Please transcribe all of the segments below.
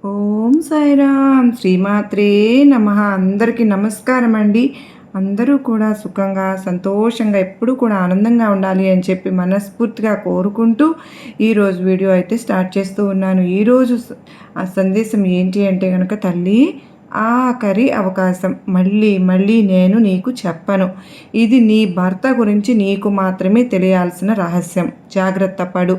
ఓం సాయిరామ్ శ్రీమాత్రే నమః. అందరికీ నమస్కారం అండి. అందరూ కూడా సుఖంగా సంతోషంగా ఎప్పుడూ కూడా ఆనందంగా ఉండాలి అని చెప్పి మనస్ఫూర్తిగా కోరుకుంటూ ఈరోజు వీడియో అయితే స్టార్ట్ చేస్తూ ఉన్నాను. ఈరోజు ఆ సందేశం ఏంటి అంటే కనుక, తల్లి ఆఖరి అవకాశం, మళ్ళీ మళ్ళీ నేను నీకు చెప్పను. ఇది నీ భర్త గురించి నీకు మాత్రమే తెలియాల్సిన రహస్యం. జాగ్రత్త పడు.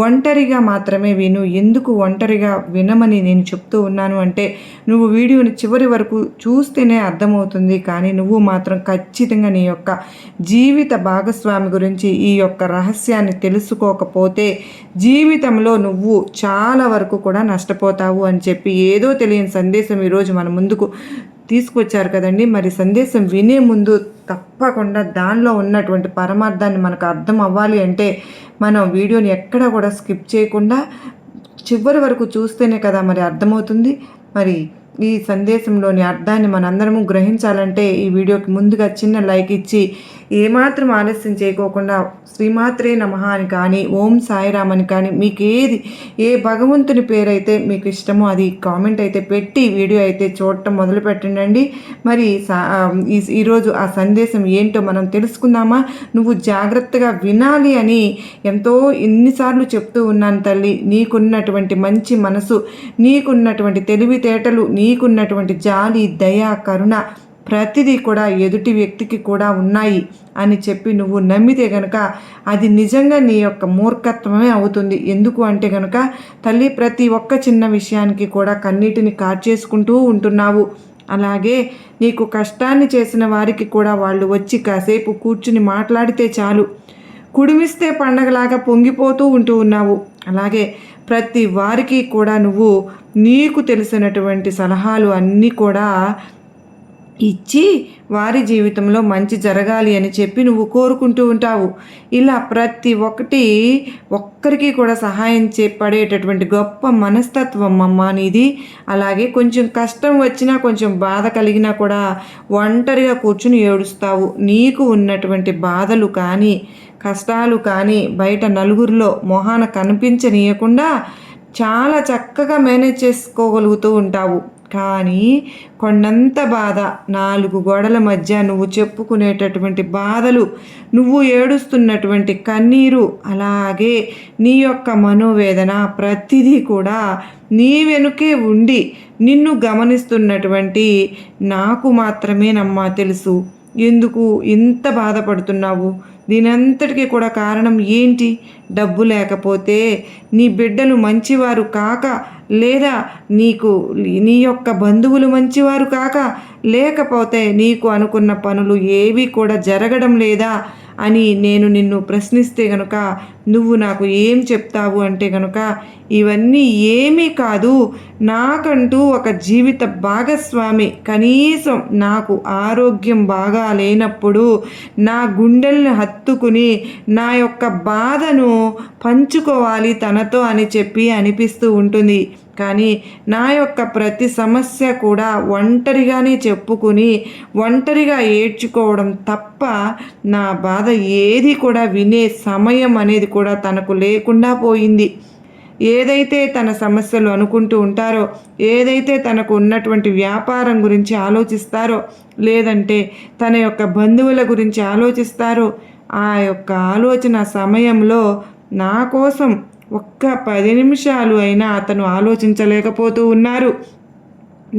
ఒంటరిగా మాత్రమే విను. ఎందుకు ఒంటరిగా వినమని నేను చెప్తూ ఉన్నాను అంటే, నువ్వు వీడియోని చివరి వరకు చూస్తేనే అర్థమవుతుంది. కానీ నువ్వు మాత్రం ఖచ్చితంగా నీ యొక్క జీవిత భాగస్వామి గురించి ఈ యొక్క రహస్యాన్ని తెలుసుకోకపోతే జీవితంలో నువ్వు చాలా వరకు కూడా నష్టపోతావు అని చెప్పి ఏదో తెలియని సందేశం ఈరోజు మన ముందుకు తీసుకొచ్చారు కదండి. మరి సందేశం వినే ముందు తప్పకుండా దానిలో ఉన్నటువంటి పరమార్థాన్ని మనకు అర్థం అవ్వాలి అంటే మనం వీడియోని ఎక్కడ కూడా స్కిప్ చేయకుండా చివరి వరకు చూస్తేనే కదా మరి అర్థమవుతుంది. మరి ఈ సందేశంలోని అర్థాన్ని మనందరము గ్రహించాలంటే ఈ వీడియోకి ముందుగా చిన్న లైక్ ఇచ్చి ఏమాత్రం ఆలస్యం చేయకోకుండా శ్రీమాత్రే నమః అని కానీ, ఓం సాయిరామ్ అని కానీ, మీకు ఏ భగవంతుని పేరైతే మీకు ఇష్టమో అది కామెంట్ అయితే పెట్టి వీడియో అయితే చూడటం మొదలు పెట్టండి. మరి ఈరోజు ఆ సందేశం ఏంటో మనం తెలుసుకుందామా? నువ్వు జాగ్రత్తగా వినాలి అని ఎన్నిసార్లు చెప్తూ ఉన్నాను తల్లి. నీకున్నటువంటి మంచి మనసు, నీకున్నటువంటి తెలివితేటలు, నీకున్నటువంటి జాలి, దయ, కరుణ ప్రతిదీ కూడా ఎదుటి వ్యక్తికి కూడా ఉన్నాయి అని చెప్పి నువ్వు నమ్మితే గనక అది నిజంగా నీ యొక్క మూర్ఖత్వమే అవుతుంది. ఎందుకు అంటే గనక తల్లి, ప్రతి ఒక్క చిన్న విషయానికి కూడా కన్నీటిని కార్చేసుకుంటూ ఉంటున్నావు. అలాగే నీకు కష్టాన్ని చేసిన వారికి కూడా వాళ్ళు వచ్చి కాసేపు కూర్చుని మాట్లాడితే చాలు కుడిమిస్తే పండగలాగా పొంగిపోతూ ఉంటూ ఉన్నావు. అలాగే ప్రతి వారికి కూడా నువ్వు నీకు తెలిసినటువంటి సలహాలు అన్నీ కూడా ఇచ్చి వారి జీవితంలో మంచి జరగాలి అని చెప్పి నువ్వు కోరుకుంటూ ఉంటావు. ఇలా ప్రతి ఒక్కరికి కూడా సహాయం పడేటటువంటి గొప్ప మనస్తత్వం అమ్మ నీది. అలాగే కొంచెం కష్టం వచ్చినా, కొంచెం బాధ కలిగినా కూడా ఒంటరిగా కూర్చుని ఏడుస్తావు. నీకు ఉన్నటువంటి బాధలు కానీ, కష్టాలు కానీ బయట నలుగురిలో మొహాన కనిపించనీయకుండా చాలా చక్కగా మేనేజ్ చేసుకోగలుగుతూ ఉంటావు. కానీ కొండంత బాధ, 4 గోడల మధ్య నువ్వు చెప్పుకునేటటువంటి బాధలు, నువ్వు ఏడుస్తున్నటువంటి కన్నీరు, అలాగే నీ యొక్క మనోవేదన ప్రతిదీ కూడా నీ వెనుకే ఉండి నిన్ను గమనిస్తున్నటువంటి నాకు మాత్రమే నమ్మా తెలుసు ఎందుకు ఇంత బాధపడుతున్నావు. దీనంతటికీ కూడా కారణం ఏంటి? డబ్బు లేకపోతే, నీ బిడ్డలు మంచివారు కాక, లేదా నీ యొక్క బంధువులు మంచివారు కాక, లేకపోతే నీకు అనుకున్న పనులు ఏవి కూడా జరగడం లేదా అని నేను నిన్ను ప్రశ్నిస్తే గనుక నువ్వు నాకు ఏం చెప్తావు అంటే గనుక, ఇవన్నీ ఏమీ కాదు, నాకంటూ ఒక జీవిత భాగస్వామి, కనీసం నాకు ఆరోగ్యం బాగా లేనప్పుడు నా గుండెల్ని హత్తుకుని నా యొక్క బాధను పంచుకోవాలి తనతో అని చెప్పి అనిపిస్తూ ఉంటుంది. కానీ నా యొక్క ప్రతి సమస్య కూడా ఒంటరిగానే చెప్పుకుని ఒంటరిగా ఏడ్చుకోవడం తప్ప నా బాధ ఏది కూడా వినే సమయం అనేది కూడా తనకు లేకుండా పోయింది. ఏదైతే తన సమస్యలు అనుకుంటూ ఉంటారో, ఏదైతే తనకు ఉన్నటువంటి వ్యాపారం గురించి ఆలోచిస్తారో, లేదంటే తన యొక్క బంధువుల గురించి ఆలోచిస్తారో, ఆ యొక్క ఆలోచన సమయంలో నా కోసం ఒక్క 10 నిమిషాలు అయినా అతను ఆలోచించలేకపోతూ ఉన్నారు.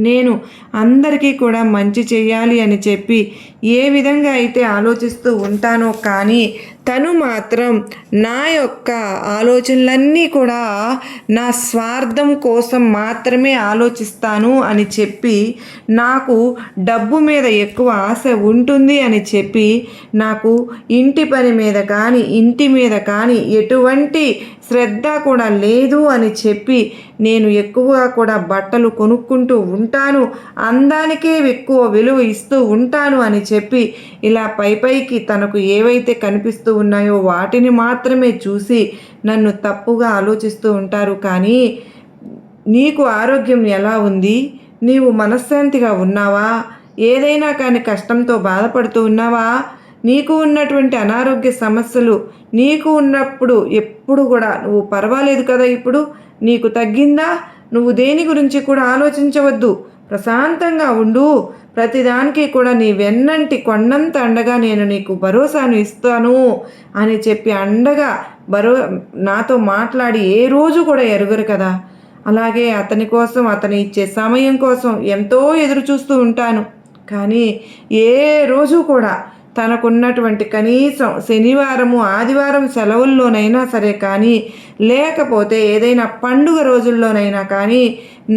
నేను అందరికీ కూడా మంచి చేయాలి అని చెప్పి ఏ విధంగా అయితే ఆలోచిస్తూ ఉంటానో, కానీ తను మాత్రం నా యొక్క ఆలోచనలన్నీ కూడా నా స్వార్థం కోసం మాత్రమే ఆలోచిస్తాను అని చెప్పి, నాకు డబ్బు మీద ఎక్కువ ఆశ ఉంటుంది అని చెప్పి, నాకు ఇంటి పని మీద కానీ, ఇంటి మీద కానీ ఎటువంటి శ్రద్ధ కూడా లేదు అని చెప్పి, నేను ఎక్కువగా కూడా బట్టలు కొనుక్కుంటూ ఉంటాను, అందానికే ఎక్కువ విలువ ఇస్తూ ఉంటాను అని చెప్పి, ఇలా పైకి తనకు ఏవైతే కనిపిస్తూ ఉన్నాయో వాటిని మాత్రమే చూసి నన్ను తప్పుగా ఆలోచిస్తూ ఉంటారు. కానీ నీకు ఆరోగ్యం ఎలా ఉంది? నీవు మనశ్శాంతిగా ఉన్నావా? ఏదైనా కానీ కష్టంతో బాధపడుతూ ఉన్నావా? నీకు ఉన్నటువంటి అనారోగ్య సమస్యలు నీకు ఉన్నప్పుడు ఎప్పుడు కూడా నువ్వు పర్వాలేదు కదా, ఇప్పుడు నీకు తగ్గిందా? నువ్వు దేని గురించి కూడా ఆలోచించవద్దు, ప్రశాంతంగా ఉండు. ప్రతిదానికి కూడా నీ వెన్నంటి కొండంత అండగా నేను నీకు భరోసాను ఇస్తాను అని చెప్పి అండగా నాతో మాట్లాడి ఏ రోజు కూడా ఎరుగరు కదా. అలాగే అతని కోసం, అతను ఇచ్చే సమయం కోసం ఎంతో ఎదురు చూస్తూ ఉంటాను. కానీ ఏ రోజు కూడా తనకున్నటువంటి కనీసం శనివారము ఆదివారం సెలవుల్లోనైనా సరే కానీ, లేకపోతే ఏదైనా పండుగ రోజుల్లోనైనా కానీ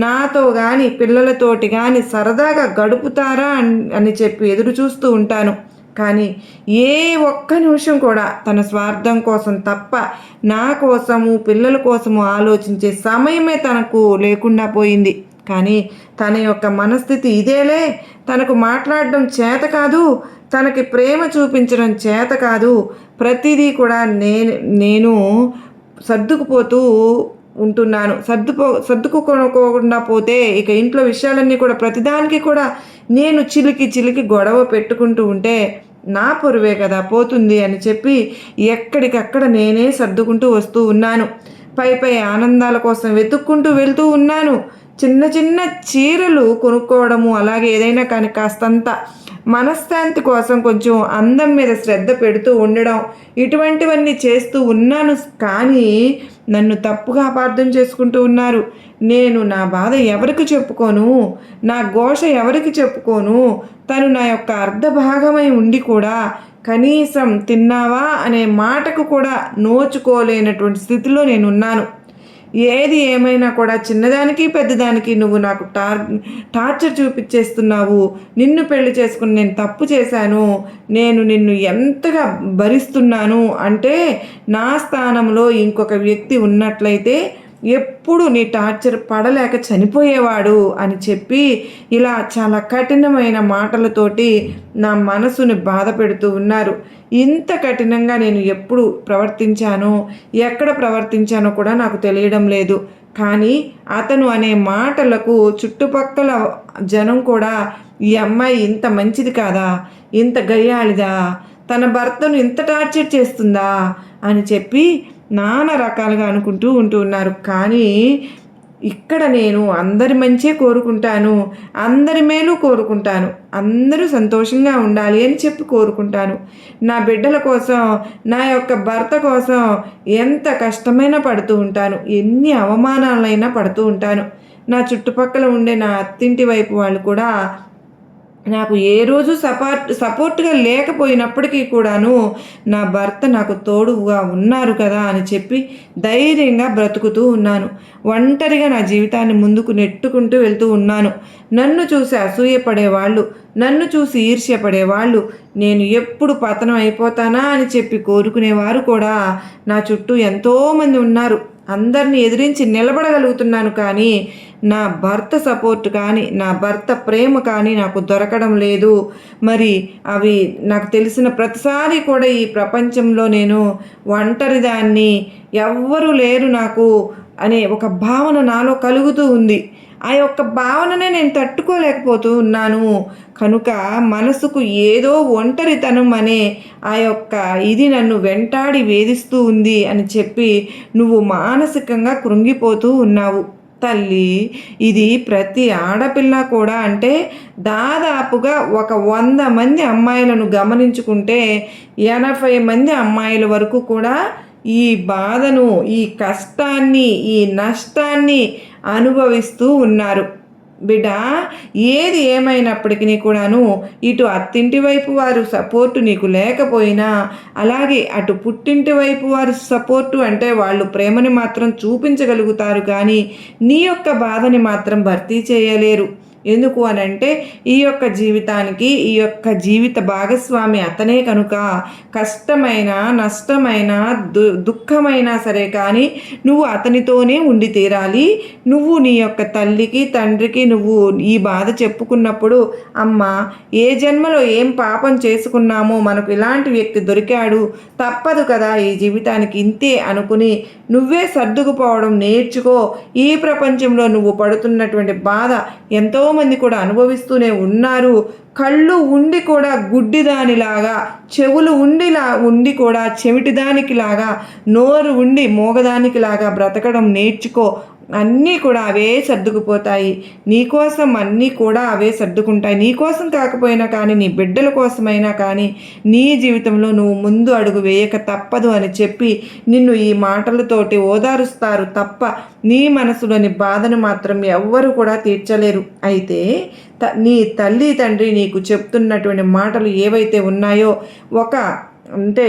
నాతో కానీ పిల్లలతోటి కానీ సరదాగా గడుపుతారా అని చెప్పి ఎదురు చూస్తూ ఉంటాను. కానీ ఏ ఒక్క నిమిషం కూడా తన స్వార్థం కోసం తప్ప నా కోసము పిల్లల కోసము ఆలోచించే సమయమే తనకు లేకుండా పోయింది. కానీ తన యొక్క మనస్థితి ఇదేలే. తనకు మాట్లాడడం చేత కాదు, తనకి ప్రేమ చూపించడం చేత కాదు. ప్రతిదీ కూడా నేను సర్దుకుపోతూ ఉంటున్నాను. సర్దుకోకుండా పోతే ఇక ఇంట్లో విషయాలన్నీ కూడా ప్రతిదానికి కూడా నేను చిలికి గొడవ పెట్టుకుంటూ ఉంటే నా పొరువే కదా పోతుంది అని చెప్పి ఎక్కడికక్కడ నేనే సర్దుకుంటూ వస్తూ ఉన్నాను. పై ఆనందాల కోసం వెతుక్కుంటూ వెళ్తూ ఉన్నాను. చిన్న చీరలు కొనుక్కోవడము, అలాగే ఏదైనా కానీ కాస్తంత మనశ్శాంతి కోసం కొంచెం అందం మీద శ్రద్ధ పెడుతూ ఉండడం, ఇటువంటివన్నీ చేస్తూ ఉన్నాను. కానీ నన్ను తప్పుగా అపార్థం చేసుకుంటూ ఉన్నారు. నేను నా బాధ ఎవరికి చెప్పుకోను, నా ఘోష ఎవరికి చెప్పుకోను. తను నా యొక్క అర్ధ భాగమై ఉండి కూడా కనీసం తిన్నావా అనే మాటకు కూడా నోచుకోలేనటువంటి స్థితిలో నేనున్నాను. ఏది ఏమైనా కూడా చిన్నదానికి పెద్దదానికి నువ్వు నాకు టార్చర్ చూపించేస్తున్నావు. నిన్ను పెళ్లి చేసుకుని నేను తప్పు చేశాను, నేను నిన్ను ఎంతగా భరిస్తున్నాను అంటే నా స్థానంలో ఇంకొక వ్యక్తి ఉన్నట్లయితే ఎప్పుడు నీ టార్చర్ పడలేక చనిపోయేవాడు అని చెప్పి ఇలా చాలా కఠినమైన మాటలతోటి నా మనసుని బాధ పెడుతూ ఉన్నారు. ఇంత కఠినంగా నేను ఎప్పుడు ప్రవర్తించానో, ఎక్కడ ప్రవర్తించానో కూడా నాకు తెలియడం లేదు. కానీ అతను అనే మాటలకు చుట్టుపక్కల జనం కూడా ఈ అమ్మాయి ఇంత మంచిది కాదా, ఇంత గయ్యాళిదా, తన భర్తను ఇంత టార్చర్ చేస్తుందా అని చెప్పి నానా రకాలుగా అనుకుంటూ ఉన్నారు. కానీ ఇక్కడ నేను అందరి మంచే కోరుకుంటాను, అందరి మేలు కోరుకుంటాను, అందరూ సంతోషంగా ఉండాలి అని చెప్పి కోరుకుంటాను. నా బిడ్డల కోసం, నా యొక్క భర్త కోసం ఎంత కష్టమైనా పడుతూ ఉంటాను, ఎన్ని అవమానాలైనా పడుతూ ఉంటాను. నా చుట్టుపక్కల ఉండే నా అత్తింటి వైపు వాళ్ళు కూడా నాకు ఏ రోజు సపోర్ట్గా లేకపోయినప్పటికీ కూడాను నా భర్త నాకు తోడుగా ఉన్నారు కదా అని చెప్పి ధైర్యంగా బ్రతుకుతూ ఉన్నాను. ఒంటరిగా నా జీవితాన్ని ముందుకు నెట్టుకుంటూ వెళ్తూ ఉన్నాను. నన్ను చూసి అసూయపడేవాళ్ళు, నన్ను చూసి ఈర్ష్యపడేవాళ్ళు, నేను ఎప్పుడు పతనం అయిపోతానా అని చెప్పి కోరుకునేవారు కూడా నా చుట్టూ ఎంతోమంది ఉన్నారు. అందరినీ ఎదిరించి నిలబడగలుగుతున్నాను. కానీ నా భర్త సపోర్ట్ కానీ, నా భర్త ప్రేమ కానీ నాకు దొరకడం లేదు. మరి అవి నాకు తెలిసిన ప్రతిసారి కూడా ఈ ప్రపంచంలో నేను ఒంటరిదాన్ని, ఎవ్వరూ లేరు నాకు అనే ఒక భావన నాలో కలుగుతూ ఉంది. ఆ యొక్క భావననే నేను తట్టుకోలేకపోతూ ఉన్నాను. కనుక మనసుకు ఏదో ఒంటరితనం అనే ఆ యొక్క ఇది నన్ను వెంటాడి వేధిస్తూ ఉంది అని చెప్పి నువ్వు మానసికంగా కృంగిపోతూ ఉన్నావు. తల్లి, ఇది ప్రతి ఆడపిల్ల కూడా అంటే దాదాపుగా ఒక 100 మంది అమ్మాయిలను గమనించుకుంటే 80 మంది అమ్మాయిల వరకు కూడా ఈ బాధను, ఈ కష్టాన్ని, ఈ నష్టాన్ని అనుభవిస్తూ ఉన్నారు. బిడ్డ, ఏది ఏమైనప్పటికీ కూడాను ఇటు అత్తింటి వైపు వారు సపోర్టు నీకు లేకపోయినా, అలాగే అటు పుట్టింటి వైపు వారు సపోర్టు అంటే వాళ్ళు ప్రేమని మాత్రం చూపించగలుగుతారు, కానీ నీ యొక్క బాధని మాత్రం భర్తీ చేయలేరు. ఎందుకు అనంటే ఈ యొక్క జీవితానికి ఈ యొక్క జీవిత భాగస్వామి అతనే కనుక కష్టమైన, నష్టమైన, దుఃఖమైనా సరే కానీ నువ్వు అతనితోనే ఉండి తీరాలి. నువ్వు నీ యొక్క తల్లికి, తండ్రికి నువ్వు ఈ బాధ చెప్పుకున్నప్పుడు, అమ్మ ఏ జన్మలో ఏం పాపం చేసుకున్నామో మనకు ఇలాంటి వ్యక్తి దొరికాడు, తప్పదు కదా ఈ జీవితానికి ఇంతే అనుకుని నువ్వే సర్దుకుపోవడం నేర్చుకో. ఈ ప్రపంచంలో నువ్వు పడుతున్నటువంటి బాధ ఎంతోమంది కూడా అనుభవిస్తూనే ఉన్నారు. కళ్ళు ఉండి కూడా గుడ్డిదానిలాగా, చెవులు ఉండి కూడా చెవిటిదానికి లాగా, నోరు ఉండి మోగదానికి లాగా బ్రతకడం నేర్చుకో. అన్నీ కూడా అవే సర్దుకుపోతాయి. నీకోసం అన్నీ కూడా అవే సర్దుకుంటాయి. నీకోసం కాకపోయినా కానీ, నీ బిడ్డల కోసమైనా కానీ, నీ జీవితంలో నువ్వు ముందు అడుగు వేయక తప్పదు అని చెప్పి నిన్ను ఈ మాటలతోటి ఓదారుస్తారు తప్ప నీ మనసులోని బాధను మాత్రం ఎవ్వరు కూడా తీర్చలేరు. అయితే నీ తల్లి తండ్రి నీకు చెప్తున్నటువంటి మాటలు ఏవైతే ఉన్నాయో, అంటే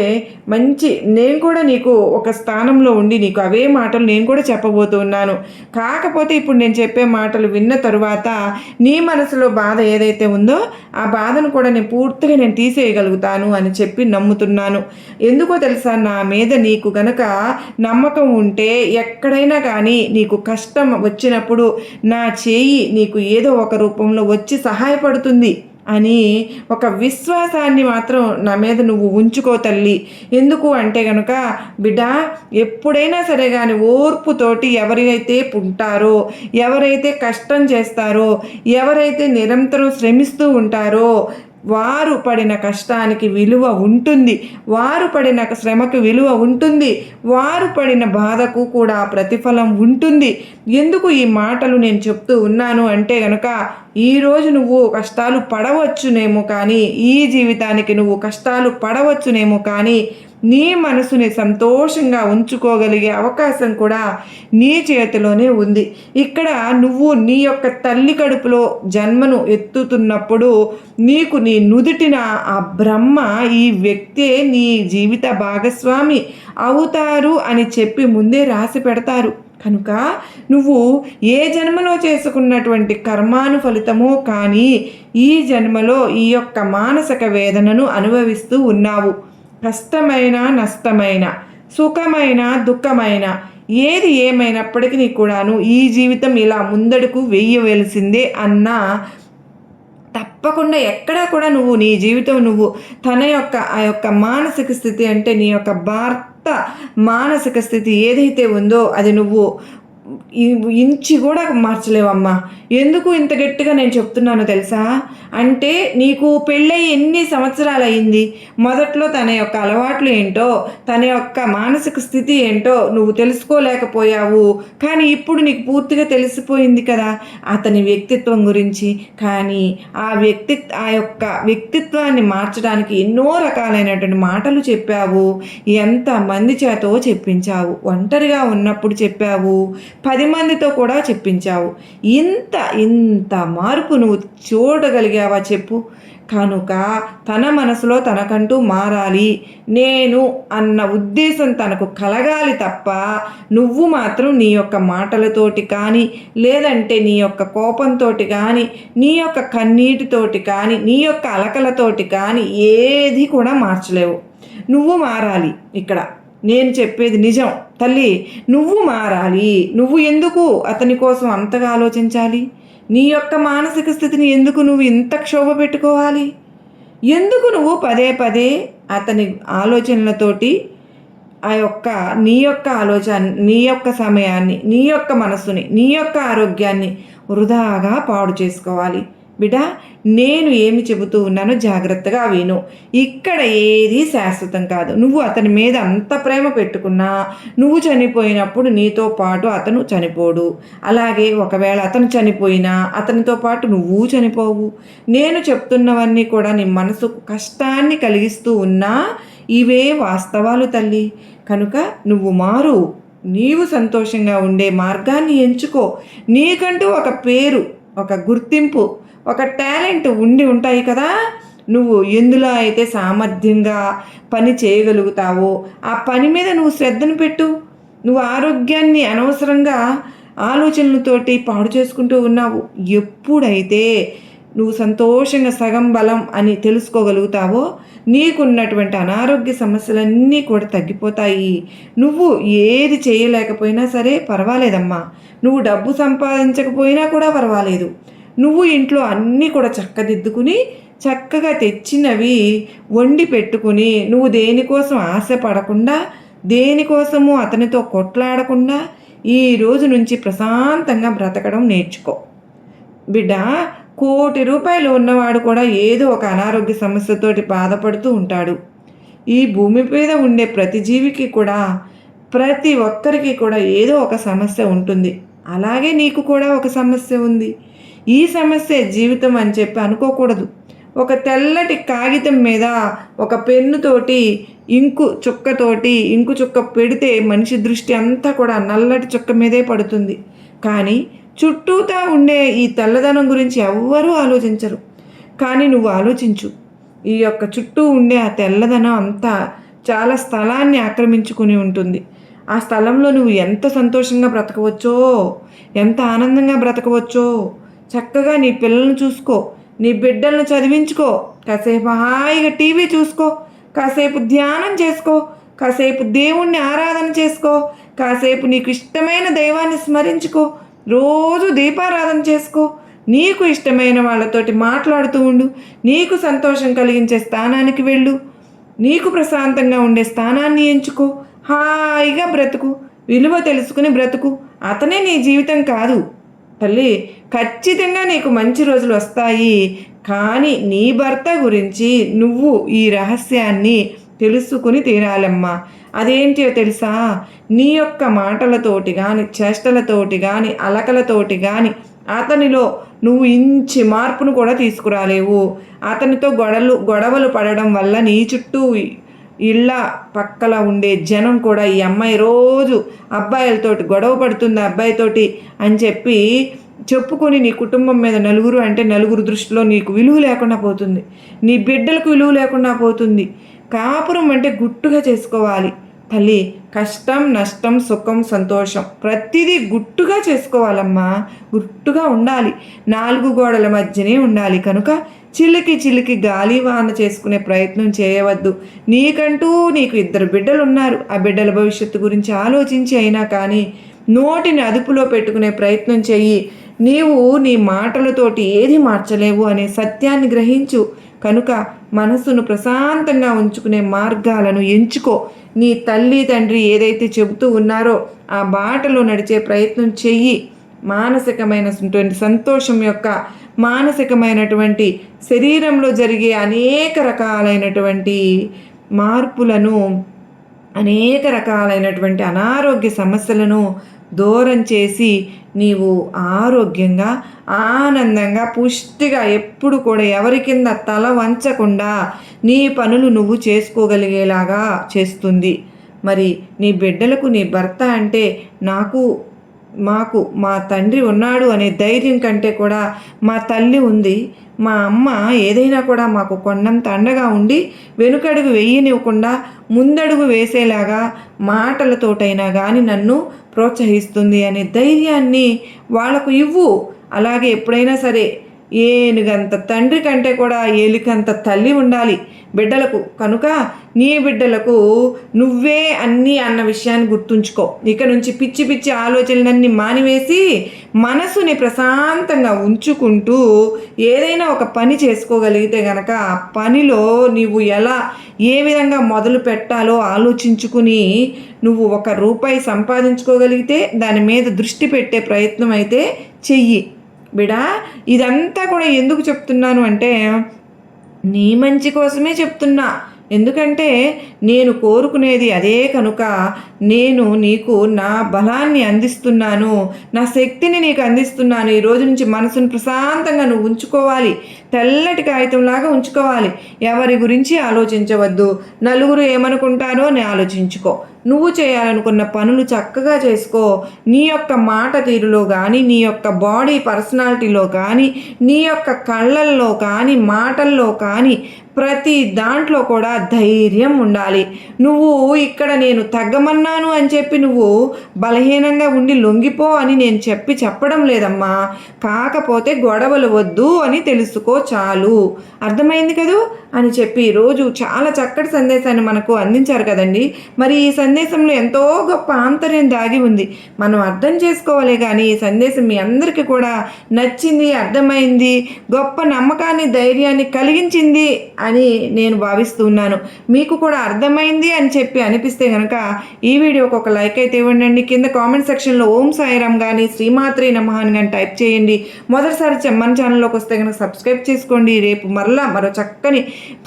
మంచి నేను కూడా నీకు ఒక స్థానంలో ఉండి నీకు అవే మాటలు నేను కూడా చెప్పబోతున్నాను. కాకపోతే ఇప్పుడు నేను చెప్పే మాటలు విన్న తరువాత నీ మనసులో బాధ ఏదైతే ఉందో ఆ బాధను కూడా నేను పూర్తిగా తీసేయగలుగుతాను అని చెప్పి నమ్ముతున్నాను. ఎందుకో తెలుసా, నా మీద నీకు గనక నమ్మకం ఉంటే ఎక్కడైనా కానీ నీకు కష్టం వచ్చినప్పుడు నా చేయి నీకు ఏదో ఒక రూపంలో వచ్చి సహాయపడుతుంది అని ఒక విశ్వాసాన్ని మాత్రం నా మీద నువ్వు ఉంచుకో తల్లి. ఎందుకు అంటే కనుక బిడ్డ, ఎప్పుడైనా సరే కానీ ఓర్పుతోటి ఎవరైతే ఉంటారో, ఎవరైతే కష్టం చేస్తారో, ఎవరైతే నిరంతరం శ్రమిస్తూ ఉంటారో వారు పడిన కష్టానికి విలువ ఉంటుంది, వారు పడిన శ్రమకు విలువ ఉంటుంది, వారు పడిన బాధకు కూడా ప్రతిఫలం ఉంటుంది. ఎందుకు ఈ మాటలు నేను చెప్తూ ఉన్నాను అంటే కనుక ఈరోజు నువ్వు కష్టాలు పడవచ్చునేమో కానీ, ఈ జీవితానికి నువ్వు కష్టాలు పడవచ్చునేమో కానీ నీ మనసుని సంతోషంగా ఉంచుకోగలిగే అవకాశం కూడా నీ చేతిలోనే ఉంది. ఇక్కడ నువ్వు నీ యొక్క తల్లి కడుపులో జన్మను ఎత్తుతున్నప్పుడు నీకు నీ నుదుటిన ఆ బ్రహ్మ ఈ వ్యక్తే నీ జీవిత భాగస్వామి అవుతారు అని చెప్పి ముందే రాసి పెడతారు. కనుక నువ్వు ఏ జన్మలో చేసుకున్నటువంటి కర్మాను ఫలితమో కానీ ఈ జన్మలో ఈ యొక్క మానసిక వేదనను అనుభవిస్తూ ఉన్నావు. కష్టమైన నష్టమైన, సుఖమైన దుఃఖమైన, ఏది ఏమైనప్పటికీ కూడాను ఈ జీవితం ఇలా ముందడుకు వెయ్యవలసిందే అన్న తప్పకుండా ఎక్కడా కూడా నువ్వు నీ జీవితం నువ్వు తన యొక్క ఆ యొక్క మానసిక స్థితి అంటే నీ యొక్క భర్త మానసిక స్థితి ఏదైతే ఉందో అది నువ్వు ఇంచి కూడా మార్చలేవమ్మా. ఎందుకు ఇంత గట్టిగా నేను చెప్తున్నానో తెలుసా, అంటే నీకు పెళ్ళై ఎన్ని సంవత్సరాలు అయింది, మొదట్లో తన యొక్క అలవాట్లు ఏంటో, తన యొక్క మానసిక స్థితి ఏంటో నువ్వు తెలుసుకోలేకపోయావు. కానీ ఇప్పుడు నీకు పూర్తిగా తెలిసిపోయింది కదా అతని వ్యక్తిత్వం గురించి. కానీ ఆ యొక్క వ్యక్తిత్వాన్ని మార్చడానికి ఎన్నో రకాలైనటువంటి మాటలు చెప్పావు, ఎంతమంది చేతో చెప్పించావు, ఒంటరిగా ఉన్నప్పుడు చెప్పావు, 10 మందితో కూడా చెప్పించావు. ఇంత మార్పు నువ్వు చూడగలిగావా చెప్పు. కనుక తన మనసులో తనకంటూ మారాలి, నేను అన్న ఉద్దేశం తనకు కలగాలి తప్ప నువ్వు మాత్రం నీ యొక్క మాటలతోటి కానీ, లేదంటే నీ యొక్క కోపంతో కానీ, నీ యొక్క కన్నీటితోటి కానీ, నీ యొక్క అలకలతోటి కానీ ఏది కూడా మార్చలేవు. నువ్వు మారాలి. ఇక్కడ నేను చెప్పేది నిజం తల్లి, నువ్వు మారాలి. నువ్వు ఎందుకు అతని కోసం అంతగా ఆలోచించాలి? నీ యొక్క మానసిక స్థితిని ఎందుకు నువ్వు ఇంత క్షోభ పెట్టుకోవాలి? ఎందుకు నువ్వు పదే పదే అతని ఆలోచనలతోటి నీ యొక్క ఆలోచన, నీ యొక్క సమయాన్ని, నీ యొక్క మనస్సుని, నీ యొక్క ఆరోగ్యాన్ని వృధాగా పాడు చేసుకోవాలి? బిడ్డ, నేను ఏమి చెబుతూ ఉన్నానో జాగ్రత్తగా విను. ఇక్కడ ఏది శాశ్వతం కాదు. నువ్వు అతని మీద అంత ప్రేమ పెట్టుకున్నా నువ్వు చనిపోయినప్పుడు నీతో పాటు అతను చనిపోడు. అలాగే ఒకవేళ అతను చనిపోయినా అతనితో పాటు నువ్వు చనిపోవు. నేను చెప్తున్నవన్నీ కూడా నీ మనసుకు కష్టాన్ని కలిగిస్తూ ఉన్నా ఇవే వాస్తవాలు తల్లి. కనుక నువ్వు మారు, నీవు సంతోషంగా ఉండే మార్గాన్ని ఎంచుకో. నీకంటూ ఒక పేరు, ఒక గుర్తింపు, ఒక టాలెంట్ ఉంటాయి కదా. నువ్వు ఎందులో అయితే సామర్థ్యంగా పని చేయగలుగుతావో ఆ పని మీద నువ్వు శ్రద్ధను పెట్టు. నువ్వు ఆరోగ్యాన్ని అనవసరంగా ఆలోచనలతోటి పాడు చేసుకుంటూ ఉన్నావు. ఎప్పుడైతే నువ్వు సంతోషంగా సగం బలం అని తెలుసుకోగలుగుతావో నీకున్నటువంటి అనారోగ్య సమస్యలన్నీ కూడా తగ్గిపోతాయి. నువ్వు ఏది చేయలేకపోయినా సరే పర్వాలేదమ్మా, నువ్వు డబ్బు సంపాదించకపోయినా కూడా పర్వాలేదు, నువ్వు ఇంట్లో అన్నీ కూడా చక్కదిద్దుకుని చక్కగా తెచ్చినవి వండి పెట్టుకుని నువ్వు దేనికోసం ఆశపడకుండా, దేనికోసము అతనితో కొట్లాడకుండా ఈ రోజు నుంచి ప్రశాంతంగా బ్రతకడం నేర్చుకో. బిడ్డ, ₹1,00,00,000 ఉన్నవాడు కూడా ఏదో ఒక అనారోగ్య సమస్యతోటి బాధపడుతూ ఉంటాడు. ఈ భూమి మీద ఉండే ప్రతి జీవికి కూడా, ప్రతి ఒక్కరికి కూడా ఏదో ఒక సమస్య ఉంటుంది. అలాగే నీకు కూడా ఒక సమస్య ఉంది. ఈ సమస్య జీవితం అని చెప్పి అనుకోకూడదు. ఒక తెల్లటి కాగితం మీద ఒక పెన్నుతోటి ఇంకు చుక్క పెడితే మనిషి దృష్టి అంతా కూడా నల్లటి చుక్క మీదే పడుతుంది. కానీ చుట్టూతా ఉండే ఈ తెల్లదనం గురించి ఎవ్వరూ ఆలోచించరు. కానీ నువ్వు ఆలోచించు. ఈ యొక్క చుట్టూ ఉండే ఆ తెల్లదనం అంతా చాలా స్థలాన్ని ఆక్రమించుకుని ఉంటుంది. ఆ స్థలంలో నువ్వు ఎంత సంతోషంగా బ్రతకవచ్చో, ఎంత ఆనందంగా బ్రతకవచ్చో. చక్కగా నీ పిల్లలను చూసుకో, నీ బిడ్డలను చదివించుకో, కాసేపు హాయిగా టీవీ చూసుకో, కాసేపు ధ్యానం చేసుకో, కాసేపు దేవుణ్ణి ఆరాధన చేసుకో, కాసేపు నీకు ఇష్టమైన దైవాన్ని స్మరించుకో, రోజు దీపారాధన చేసుకో, నీకు ఇష్టమైన వాళ్ళతోటి మాట్లాడుతూ ఉండు, నీకు సంతోషం కలిగించే స్థానానికి వెళ్ళు, నీకు ప్రశాంతంగా ఉండే స్థానాన్ని ఎంచుకో, హాయిగా బ్రతుకు, విలువ తెలుసుకుని బ్రతుకు. అతనే నీ జీవితం కాదు తల్లి. ఖచ్చితంగా నీకు మంచి రోజులు వస్తాయి. కానీ నీ భర్త గురించి నువ్వు ఈ రహస్యాన్ని తెలుసుకుని తీరాలమ్మా. అదేంటో తెలుసా? నీ యొక్క మాటలతోటి కానీ, చేష్టలతోటి కానీ, అలకలతోటి కానీ అతనిలో నువ్వు ఇంచి మార్పును కూడా తీసుకురాలేవు. అతనితో గొడవలు పడడం వల్ల నీ చుట్టూ ఇళ్ళ పక్కల ఉండే జనం కూడా ఈ అమ్మాయి రోజు అబ్బాయిలతోటి గొడవ పడుతుంది అబ్బాయితోటి అని చెప్పి చెప్పుకొని నీ కుటుంబం మీద నలుగురు దృష్టిలో నీకు విలువ లేకుండా పోతుంది. నీ బిడ్డలకు విలువ లేకుండా పోతుంది. కాపురం అంటే గుట్టుగా చేసుకోవాలి తల్లి. కష్టం, నష్టం, సుఖం, సంతోషం ప్రతిదీ గుట్టుగా చేసుకోవాలమ్మా. గుట్టుగా ఉండాలి. 4 గోడల మధ్యనే ఉండాలి. కనుక చిలికి గాలి వాన చేసుకునే ప్రయత్నం చేయవద్దు. నీకు 2 బిడ్డలు ఉన్నారు. ఆ బిడ్డల భవిష్యత్తు గురించి ఆలోచించి అయినా కానీ నోటిని అదుపులో పెట్టుకునే ప్రయత్నం చెయ్యి. నీవు నీ మాటలతోటి ఏది మార్చలేవు అనే సత్యాన్ని గ్రహించు. కనుక మనసును ప్రశాంతంగా ఉంచుకునే మార్గాలను ఎంచుకో. నీ తల్లి తండ్రి ఏదైతే చెబుతూ ఉన్నారో ఆ బాటలో నడిచే ప్రయత్నం చెయ్యి. మానసికమైనటువంటి సంతోషం యొక్క మానసికమైనటువంటి శరీరంలో జరిగే అనేక రకాలైనటువంటి మార్పులను, అనేక రకాలైనటువంటి అనారోగ్య సమస్యలను దూరం చేసి నీవు ఆరోగ్యంగా, ఆనందంగా, పుష్టిగా ఎప్పుడు కూడా ఎవరి కింద తల వంచకుండా నీ పనులు నువ్వు చేసుకోగలిగేలాగా చేస్తుంది. మరి నీ బిడ్డలకు నీ భర్త అంటే మాకు మా తండ్రి ఉన్నాడు అనే ధైర్యం కంటే కూడా మా తల్లి ఉంది, మా అమ్మ ఏదైనా కూడా మాకు కొండంత అండగా ఉండి వెనుకడుగు వేయనివ్వకుండా ముందడుగు వేసేలాగా మాటలతోటైనా కానీ నన్ను ప్రోత్సహిస్తుంది అనే ధైర్యాన్ని వాళ్లకు ఇవ్వు. అలాగే ఎప్పుడైనా సరే ఏనుగంత తండ్రి కంటే కూడా ఏలికంత తల్లి ఉండాలి బిడ్డలకు. కనుక నీ బిడ్డలకు నువ్వే అన్నీ అన్న విషయాన్ని గుర్తుంచుకో. ఇక నుంచి పిచ్చి ఆలోచనలన్నీ మానివేసి మనసుని ప్రశాంతంగా ఉంచుకుంటూ ఏదైనా ఒక పని చేసుకోగలిగితే గనక ఆ పనిలో నీవు ఏ విధంగా మొదలు పెట్టాలో ఆలోచించుకుని నువ్వు ₹1 సంపాదించుకోగలిగితే దాని మీద దృష్టి పెట్టే ప్రయత్నం అయితే చెయ్యి బిడా. ఇదంతా కూడా ఎందుకు చెప్తున్నాను అంటే నీ మంచి కోసమే చెప్తున్నా. ఎందుకంటే నేను కోరుకునేది అదే. కనుక నేను నీకు నా బలాన్ని అందిస్తున్నాను, నా శక్తిని నీకు అందిస్తున్నాను. ఈ రోజు నుంచి మనసును ప్రశాంతంగా నువ్వు ఉంచుకోవాలి, తెల్లటి కాగితంలాగా ఉంచుకోవాలి. ఎవరి గురించి ఆలోచించవద్దు. నలుగురు ఏమనుకుంటారో అని ఆలోచించుకో. నువ్వు చేయాలనుకున్న పనులు చక్కగా చేసుకో. నీ యొక్క మాట తీరులో కానీ, నీ యొక్క బాడీ పర్సనాలిటీలో కానీ, నీ యొక్క కళ్ళల్లో కానీ, మాటల్లో కానీ ప్రతి దాంట్లో కూడా ధైర్యం ఉండాలి. నువ్వు ఇక్కడ నేను తగ్గమన్నాను అని చెప్పి నువ్వు బలహీనంగా ఉండి లొంగిపో అని నేను చెప్పడం లేదమ్మా. కాకపోతే గొడవలు వద్దు అని తెలుసుకో చాలు. అర్థమైంది కదూ అని చెప్పి రోజు చాలా చక్కటి సందేశాన్ని మనకు అందించారు కదండి. మరి ఈ సందేశంలో ఎంతో గొప్ప ఆంతర్యం దాగి ఉంది. మనం అర్థం చేసుకోవాలి. కానీ ఈ సందేశం మీ అందరికీ కూడా నచ్చింది, అర్థమైంది, గొప్ప నమ్మకాన్ని, ధైర్యాన్ని కలిగించింది అని నేను భావిస్తున్నాను. మీకు కూడా అర్థమైంది అని చెప్పి అనిపిస్తే కనుక ఈ వీడియోకి ఒక లైక్ అయితే ఇవ్వండి. కింద కామెంట్ సెక్షన్లో ఓం సాయిరామ్ కానీ, శ్రీమాత్రే నమః అని కానీ టైప్ చేయండి. మొదటిసారి మన ఛానల్లోకి వస్తే కనుక సబ్స్క్రైబ్ చేసుకోండి. రేపు మరో చక్కని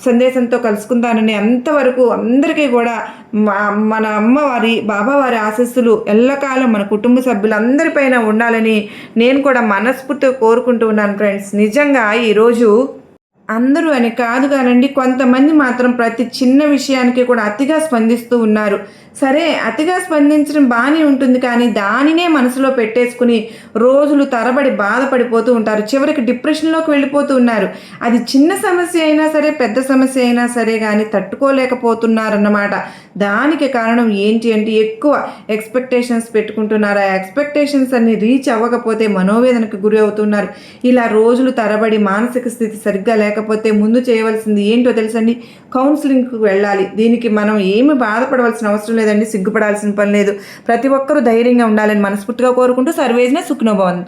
సందేశంతో కలుసుకుందానని అంతవరకు అందరికీ కూడా మన అమ్మవారి బాబావారి ఆశీస్సులు ఎల్లకాలం మన కుటుంబ సభ్యులందరిపైన ఉండాలని నేను కూడా మనస్ఫూర్తిగా కోరుకుంటూ ఉన్నాను ఫ్రెండ్స్. నిజంగా ఈరోజు అందరూ అని కాదు కానండి, కొంతమంది మాత్రం ప్రతి చిన్న విషయానికి కూడా అతిగా స్పందిస్తూ ఉన్నారు. సరే, అతిగా స్పందించడం బాగానే ఉంటుంది, కానీ దానినే మనసులో పెట్టేసుకుని రోజులు తరబడి బాధపడిపోతూ ఉంటారు. చివరికి డిప్రెషన్లోకి వెళ్ళిపోతూ ఉన్నారు. అది చిన్న సమస్య అయినా సరే, పెద్ద సమస్య అయినా సరే కానీ తట్టుకోలేకపోతున్నారన్నమాట. దానికి కారణం ఏంటి అంటే ఎక్కువ ఎక్స్పెక్టేషన్స్ పెట్టుకుంటున్నారు. ఆ ఎక్స్పెక్టేషన్స్ అన్ని రీచ్ అవ్వకపోతే మనోవేదనకు గురి అవుతున్నారు. ఇలా రోజులు తరబడి మానసిక స్థితి సరిగ్గా లేకపోతే ముందు చేయవలసింది ఏంటో తెలుసండి, కౌన్సిలింగ్కి వెళ్ళాలి. దీనికి మనం ఏమి బాధపడవలసిన అవసరం లేదండి, సిగ్గుపడాల్సిన పని లేదు. ప్రతి ఒక్కరూ ధైర్యంగా ఉండాలని మనస్ఫూర్తిగా కోరుకుంటూ సర్వేజన సుఖ్నో భవంతు.